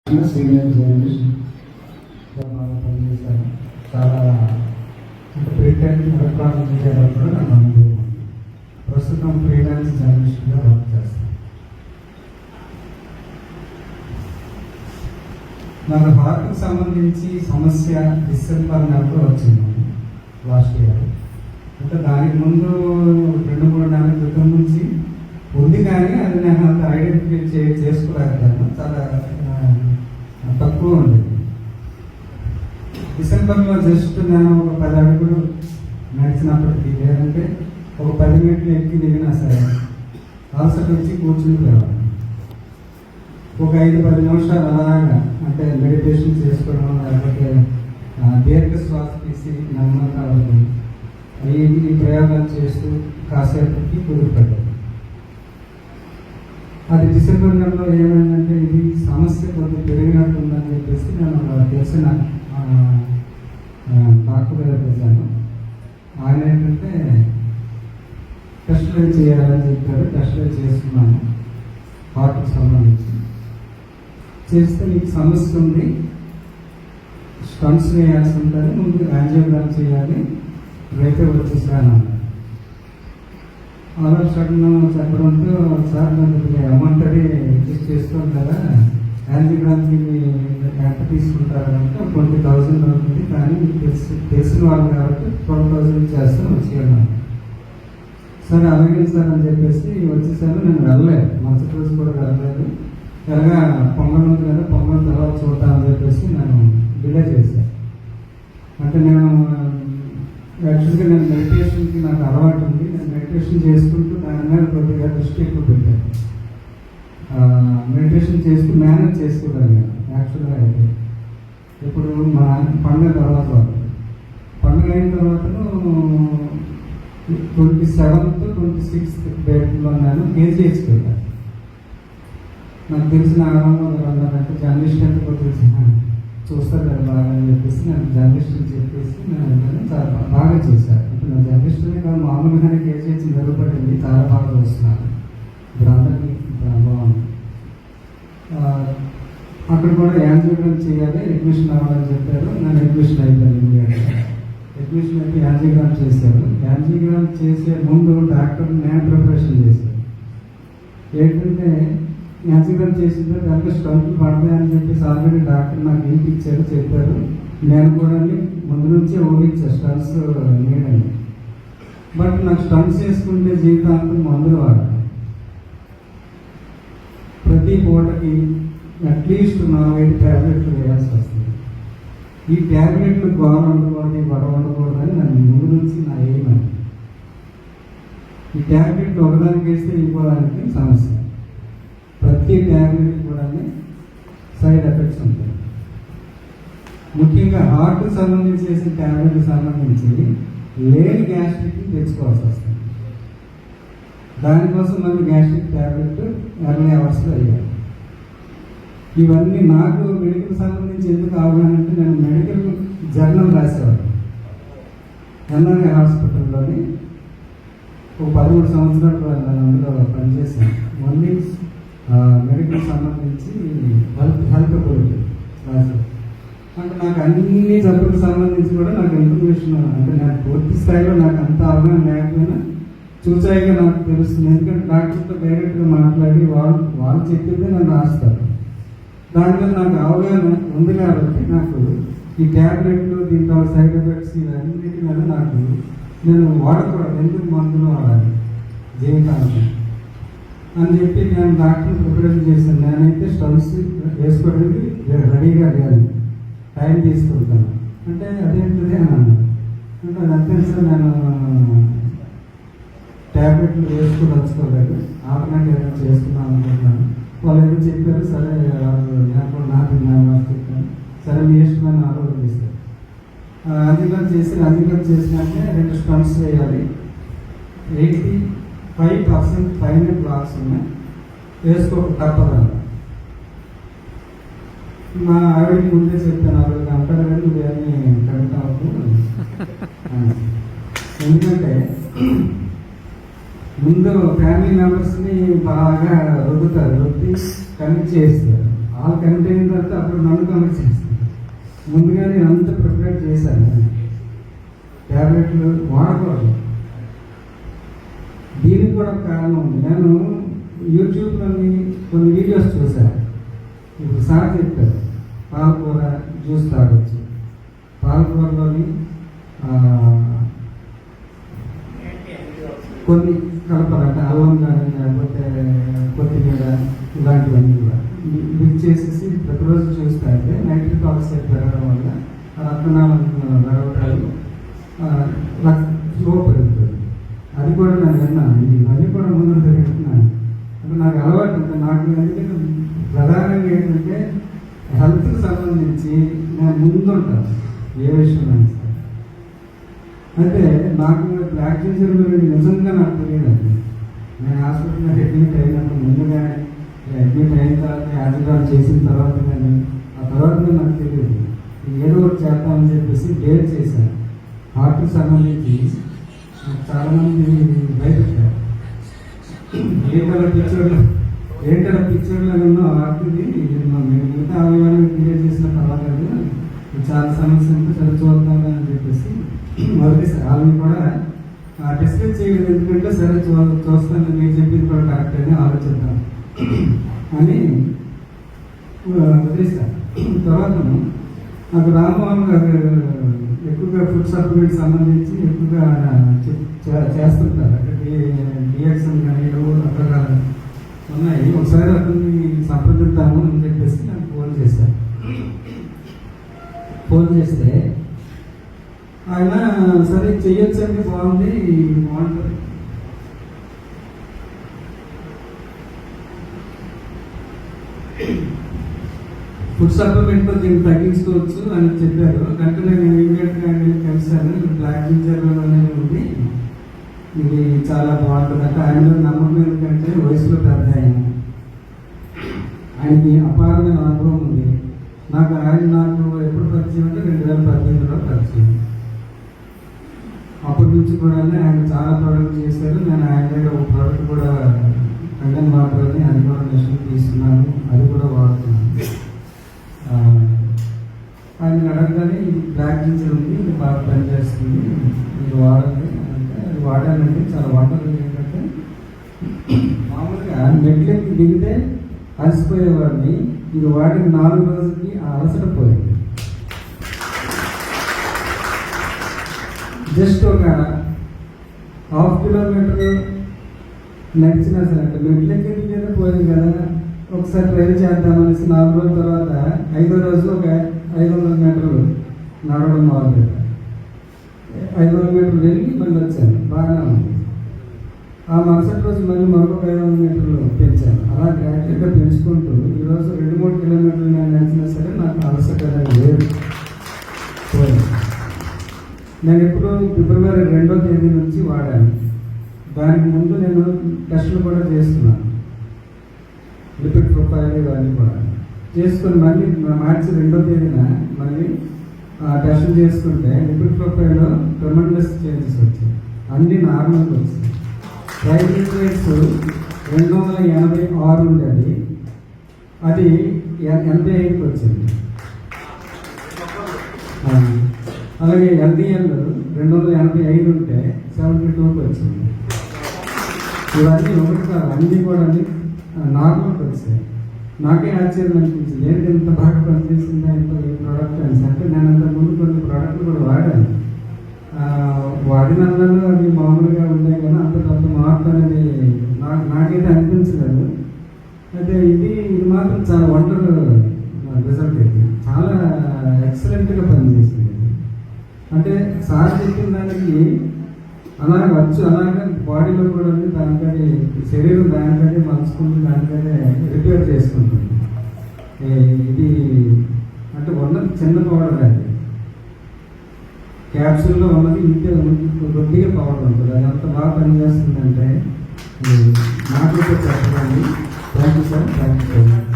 Senior జర్నలిస్ట్గా బాగా పనిచేశాను. చాలా ప్రింట్ అండ్ ఎలక్ట్రానిక్ మీడియాలో కూడా నాకు అనుభవం ఉంది. ప్రస్తుతం ఫ్రీలాన్స్ జర్నలిస్ట్గా వర్క్ చేస్తాను. నాకు హార్ట్కి సంబంధించి సమస్య డిసెంబర్ నెలలో వచ్చింది లాస్ట్ ఇయర్. అంటే దానికి ముందు 2-3 నెలల క్రితం నుంచి ఉంది, కానీ అది నేను అంత ఐడెంటిఫై చేసుకోలేకపోయాను. చాలా తక్కువ ఉంది. డిసెంబర్లో జస్ట్ నేను ఒక 10 అడుగులు నడిచినప్పటికీ, లేదంటే ఒక 10 మినిట్లు ఎక్కి దిగినా సరే అలసట వచ్చి కూర్చుని పోయాను. ఒక 5-10 నిమిషాలు అలాగా అంటే మెడిటేషన్ చేసుకోవడం, లేకపోతే దీర్ఘ శ్వాస తీసి నెమ్మదిగా ఈ ప్రయోగాలు చేస్తూ కాసేపటికి కుదిరిపెట్టాను. అది డిసెంబర్ నెలలో ఏమైందంటే ఇది సమస్య కొద్దిగా పెరిగినట్టుందని చెప్పేసి నేను తెలిసిన డాక్టర్ గారు వెళ్ళాను. ఆయన ఏంటంటే టెస్టులు చేయాలని చెప్పారు. టెస్టులు చేసుకున్నాను హార్ట్కి సంబంధించి. చేస్తే మీకు సమస్య ఉంది, స్టంట్స్ వేయాల్సి ఉంటుంది, ముందు యాంజియోగ్రామ్ చేయాలి, రేపే వచ్చేసాను అన్నారు. అలా సడన్ చెప్పడంతో సార్ నాకు అమౌంట్ అది అడ్జస్ట్ చేసుకోవాలి కదా, యాంజియోగ్రామ్కి ఎంత తీసుకుంటారంటే 20,000 అవుతుంది, కానీ మీకు తెలిసిన వాళ్ళు కాబట్టి 12,000 చేస్తాను వచ్చేయడం. సరే అలాగే సార్ అని చెప్పేసి వచ్చేసాను. నేను వెళ్ళలేదు, మరుసటి రోజు కూడా వెళ్ళలేదు. ఎలాగా పొంగల్ ఉంది కదా, పొంగల్ తర్వాత చూద్దామని చెప్పేసి నేను డిలే చేశాను. అంటే నేను యాక్చువల్గా నేను మెడిటేషన్కి నాకు అలవాటు ఉంది. నేను మెడిటేషన్ చేసుకుంటూ దాని మీద కొద్దిగా దృష్టి ఎక్కువ పెట్టాను. మెడిటేషన్ చేస్తూ మేనేజ్ చేసుకోగలిగాను యాక్చువల్గా. అయితే ఇప్పుడు మా పండుగ తర్వాత పండుగ అయిన తర్వాత 27th 26th డేట్లో నేను కేజీహెచ్కి వెళ్ళాను. నాకు తెలిసిన ఆడవాళ్ళు అన్నారంటే జర్నలిస్ట్ అంటే కొద్దిగా చూస్తారు కదా బాగా అని చెప్పేసి నేను జర్నలిస్ట్ అని చెప్పేసి నేను చాలా బాగా చేశాను. ఇప్పుడు నా జర్నలిస్ట్నే కాదు, మామూలుగానే కేజీహెచ్ మెరుగుపడింది, చాలా బాగా చూస్తున్నాను. ఇప్పుడు అందరికీ బాగుంది. అక్కడ కూడా యాంజియోగ్రామ్ చేయాలి, అడ్మిషన్ అవ్వాలని చెప్పారు. నేను అడ్మిషన్ అయిపోయాను. ఇమీడియట్గా అడ్మిషన్ అయితే యాంజియోగ్రామ్ చేశారు. యాంజియోగ్రామ్ చేసే ముందు డాక్టర్ నేను ప్రిపరేషన్ చేశాను. ఏంటంటే యాంజియోగ్రామ్ చేసిన దాంట్లో స్టంట్లు పడతాయని చెప్పేసి ఆల్రెడీ డాక్టర్ నాకు ఇంటికి ఇచ్చారు, చెప్పారు. నేను కూడా ముందు నుంచే ఊహించాను స్టంట్స్ నీడని. బట్ నాకు స్టంట్స్ చేసుకుంటే జీవితాంతం మందులు వాడాలి. ప్రతి పూటకి అట్లీస్ట్ 4-5 ట్యాబ్లెట్లు వేయాల్సి వస్తుంది. ఈ ట్యాబ్లెట్లు గోడ ఉండకూడదు, గొడవ ఉండకూడదు అని నన్ను ముందు నుంచి నా ఎయిమ్. ఈ ట్యాబ్లెట్లు ఒకదానికి వేస్తే ఇంకోదానికి సమస్య. ప్రతి ట్యాబ్లెట్ కూడా సైడ్ ఎఫెక్ట్స్ ఉంటాయి. ముఖ్యంగా హార్ట్కి సంబంధించి చేసిన ట్యాబ్లెట్కి సంబంధించి లేని గ్యాస్ట్రిక్ తెచ్చుకోవాల్సి వస్తుంది. దానికోసం మళ్ళీ గ్యాస్ట్రిక్ ట్యాబ్లెట్ ఎర్లీ అవర్స్లో అయ్యారు. ఇవన్నీ నాకు మెడికల్ సంబంధించి ఎందుకు అవగాహన అంటే నేను మెడికల్ జర్నల్ రాసేవాడు ఎన్ఆర్ఐ హాస్పిటల్లోని. ఒక 13 సంవత్సరాలు నేను అందులో పనిచేశాను. ఓన్లీ మెడికల్ సంబంధించి హెల్త్ గురించి రాశాను. అంటే నాకు అన్ని జబ్బులకు సంబంధించి కూడా నాకు ఇన్ఫర్మేషన్, అంటే నాకు పూర్తి స్థాయిలో నాకు అంత అవగాహన లేకపోయినా చూచాయిగా నాకు తెలుస్తుంది. ఎందుకంటే డాక్టర్తో డైరెక్ట్గా మాట్లాడి వాళ్ళు చెప్పిందే నన్ను రాస్తారు. దాంట్లో నాకు అవగాహన ఉంది కాబట్టి నాకు ఈ ట్యాబ్లెట్లు, దీంట్లో సైడ్ ఎఫెక్ట్స్ ఇవన్నిటి మీద నాకు నేను వాడకూడదు, ఎందుకు మందులు వాడాలి జీవితానికి అని చెప్పి నేను డాక్టర్ని ప్రిపరేషన్ చేశాను. నేనైతే స్టంట్స్ వేసుకోవడానికి రెడీగా లేదు, టైం తీసుకుంటాను. అంటే అదేంటిది అని అన్నాను. అంటే అంతే సార్, నేను ట్యాబ్లెట్లు వేసుకుని వచ్చుకోలేదు, ఆల్టర్నేట్ ఏదైనా చేసుకున్నాను అనుకుంటున్నాను. వాళ్ళు ఏదో చెప్పారు. సరే నేను కూడా నాకు చెప్పాను. సరే మీ ఇష్టమైన ఆలోచన చేశారు. అంజీగ్రామ్ చేసినాకే 2 స్టంట్స్ వేయాలి. 85% పైన బ్లాక్స్ ఉన్నాయి, వేసుకోక తప్పదన్న. మా ఆవిడకి ముందే చెప్పాను, 6 గంటలు కానీ నువ్వేమీ కనెక్ట్ అవ్వదు. ఎందుకంటే ముందు ఫ్యామిలీ మెంబర్స్ని బాగా రుద్దుతారు, రుద్ది కనెక్ట్ చేస్తారు. వాళ్ళు కనెక్ట్ అయిన తర్వాత అప్పుడు నన్ను కనెక్ట్ చేస్తాను. ముందుగానే అంత ప్రిపేర్ చేశాను. ట్యాబ్లెట్లు వాడకూడదు. దీనికి కూడా కారణం ఉంది. నేను యూట్యూబ్లోని కొన్ని వీడియోస్ చూశాను. ఇప్పుడు సార్ చెప్పారు పాలకూర జ్యూస్ తాగొచ్చు. పాలకూరలోని కొన్ని కలపాలంటే అల్లం కానీ లేకపోతే కొత్తిమీర ఇలాంటివన్నీ కూడా మిక్స్ చేసేసి ప్రతిరోజు చూస్తే నైట్రిక్ ఆక్సైడ్ పెరగడం వల్ల రక్తనాళాలు నడవటాలు స్లో పెరుగుతుంది. అది కూడా నేను విన్నాను. ఇవన్నీ కూడా ముందు పెరుగుతున్నాను. అంటే నాకు అలవాటు ఉంటుంది. నాకు ఎందుకంటే ప్రధానంగా ఏంటంటే హెల్త్కి సంబంధించి నేను ముందుంటాను ఏ విషయంలో. అయితే నాకు బ్లాక్ టీచర్ గురించి నిజంగా నాకు తెలియదండి. నేను హాస్పిటల్లో అడ్మిట్ అయినప్పుడు ముందుగానే అడ్మిట్ అయిన తర్వాత యాజమాన్ చేసిన తర్వాత కానీ ఆ తర్వాత నాకు తెలియదు. ఏదో ఒకటి చేద్దామని చెప్పేసి డేర్ చేశాను. హార్ట్కి సంబంధించి చాలామంది భయపెట్టారు. ఏంటలా పిక్చర్లో ఉన్న హార్ట్ది మిగతా అవయవాన్ని క్లియర్ చేసిన తర్వాత చాలా సమస్య ఉంటే సరే చూద్దాం అని చెప్పేసి మొదటిసారి వాళ్ళని కూడా టెస్ట్ చేయలేదు. ఎందుకంటే సరే చూస్తాను మీరు చెప్పింది కూడా కరెక్ట్ అని ఆలోచిద్దాం అని వదిలేస్తాను. తర్వాత నాకు రామ్మోహన్ గారు ఎక్కువగా ఫుడ్ సప్లిమెంట్ సంబంధించి ఎక్కువగా చేస్తుంటారు. అంటే డిఎక్షన్ కానీ అక్కడ ఉన్నాయి. ఒకసారి అతన్ని సంప్రదిద్దాము అని చెప్పేసి నాకు ఫోన్ చేశాను. ఫోన్ చేస్తే ఆయన సరే చెయ్యొచ్చు అంటే బాగుంది బాగుంటుంది. ఫుడ్ సప్లిమెంట్తో దీన్ని తగ్గించుకోవచ్చు అని చెప్పారు. అంటే నేను ఇమీడియట్గా కలిశాను. బ్లాక్ జింజర్ అనేది ఉంది, ఇది చాలా బాగుంటుంది. అంటే ఆయనలో నమ్మకం ఎందుకంటే వయసులో పెద్ద ఆయనకి అపారమైన అనుభవం ఉంది. నాకు ఎప్పుడు పరిచయం అంటే 2018లో పరిచయం. అప్పటి నుంచి కూడా ఆయన చాలా ప్రోడక్ట్ చేశారు. నేను ఆయన దగ్గర ఒక ప్రోడక్ట్ కూడా కండన్ వాటర్ అని అది కూడా మెషిన్ తీసుకున్నాను. అది కూడా వాడుతున్నాను. ఆయన అడగగానే ఇది బ్లాక్ జింజర్ ఉంది, ఇది బాగా పనిచేస్తుంది, ఇది వాడండి అంటే అది వాడానంటే చాలా వాటర్. ఏంటంటే మామూలుగా మెట్లెక్కి దిగితే అలసిపోయేవాడిని. ఇది వాడిన 4 రోజులకి ఆ అలసట పోయింది. జస్ట్ ఒక 1/2 కిలోమీటర్ నడిచినా సరే అంటే మెట్లెక్కి మీద పోయింది కదా, ఒకసారి ట్రైల్ చేద్దామనేసి 4 రోజుల తర్వాత 5వ రోజు ఒక 500 మీటర్లు నడవడం మొదలుపెట్టాను. 500 మీటర్లు వెళ్ళి మళ్ళీ వచ్చాను, బాగానే ఉంది. ఆ మరుసటి రోజు మళ్ళీ మరొక 500 మీటర్లు పెంచాను. అలా గ్రాడ్యుయేట్గా పెంచుకుంటూ ఈరోజు 2-3 కిలోమీటర్లు నేను నడిచినా సరే నాకు అలసట లేదు పోయింది. నేను ఎప్పుడు ఫిబ్రవరి 2వ తేదీ నుంచి వాడాను. దానికి ముందు నేను టెస్టులు కూడా చేస్తున్నాను. లిపిడ్ ప్రొఫైల్ ఇవన్నీ కూడా చేసుకుని మళ్ళీ మార్చి 2వ తేదీన మళ్ళీ టెస్టులు చేసుకుంటే లిపిడ్ ప్రొఫైల్లో ట్రెమెండస్ చేంజెస్ వచ్చాయి. అన్ని నార్మల్గా వచ్చాయి. ట్రైగ్లిసరైడ్స్ 286 ఉండేది, అది 85కి వచ్చింది. అలాగే ఎల్డిఎల్ 285 ఉంటే 72కి వచ్చింది. ఇవన్నీ ఒకటి కాదు, అన్నీ కూడా నార్మల్కి వచ్చాయి. నాకే ఆశ్చర్యం అనిపించింది, ఏంటి ఇంత బాగా పనిచేసిందా ఇంత ఈ ప్రోడక్ట్ అని. అంటే నేను అంత ముందు కొన్ని ప్రోడక్ట్లు కూడా వాడాను. వాడినందులో అవి మామూలుగా ఉన్నాయి కానీ అంత పెద్ద మార్పు అనేది నాకైతే అనిపించలేదు. అయితే ఇది మాత్రం చాలా వండర్ రిజల్ట్ అయితే చాలా ఎక్సలెంట్గా పనిచేసింది. అంటే సార్ చెప్పిన దానికి అలాగే అలాగే బాడీలో కూడా దానికని శరీరం దానికనే మలుచుకుంటూ దానికనే రిపేర్ చేసుకుంటుంది. ఇది అంటే ఉన్నది చిన్న పౌడర్, అది క్యాప్సూల్లో ఉన్నది ఇంకే కొద్దిగా పవర్ ఉంటుంది. అది అంత బాగా పనిచేస్తుందంటే నాకు చెప్పండి. Thank you sir, thank you so much.